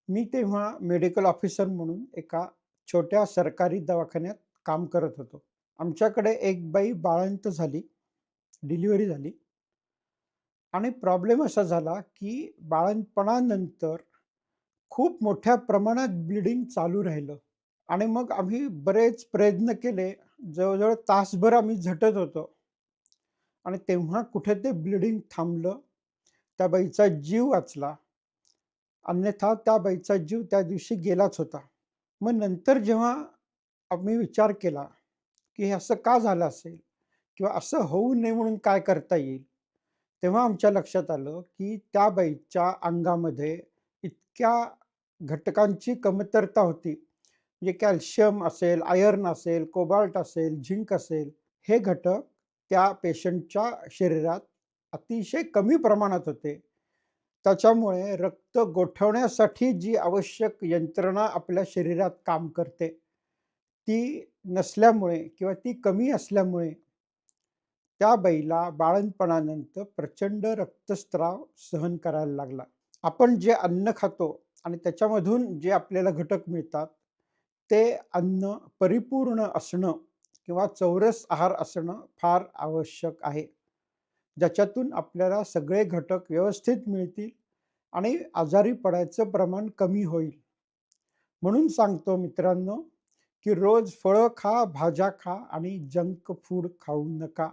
मी तेव्हा medical officer म्हणून एका छोट्या सरकारी दवाखान्यात काम करत होतो. आमच्याकडे एक बाई बाळंत झाली, डिलिव्हरी झाली आणि प्रॉब्लेम असा झाला, की बाळंतपणानंतर खूप मोठ्या प्रमाणात ब्लीडिंग चालू राहिलं आणि मग आम्ही बरेच प्रयत्न केले. जवळ-जवळ तासभर आम्ही झटत होतो आणि तेव्हा कुठे ते ब्लीडिंग थांबलं. त्या बाईचा जीव वाचला. अन्यथा त्या बाईचा जीव त्या दिवशी गेलाच होता. मग नंतर जेव्हा आम्ही विचार केला, की हे असं का झालं असेल? किंवा असं होऊ नये म्हणून काय करता येईल? तेव्हा आमच्या लक्षात आलं, की त्या बाईच्या अंगामध्ये इतक्या घटकांची कमतरता होती. म्हणजे कॅल्शियम असेल, आयर्न असेल, कोबाल्ट असेल, झिंक असेल, हे घटक त्या पेशंटच्या शरीरात अतिशय कमी प्रमाणात होते. त्याच्यामुळे रक्त गोठवण्यासाठी जी आवश्यक यंत्रणा आपल्या शरीरात काम करते, ती नसल्यामुळे किंवा ती कमी असल्यामुळे त्या बाईला बाळंतपणानंतर प्रचंड रक्तस्राव सहन करायला लागला. आपण जे अन्न खातो आणि त्याच्यामधून जे आपल्याला घटक मिळतात, ते अन्न परिपूर्ण असणं किंवा चौरस आहार असणं फार आवश्यक आहे. ज्याच्यातून आपल्याला सगळे घटक व्यवस्थित मिळतील आणि आजारी पडायचं प्रमाण कमी होईल. म्हणून सांगतो मित्रांनो, की रोज फळं खा, भाज्या खा आणि जंक फूड खाऊ नका.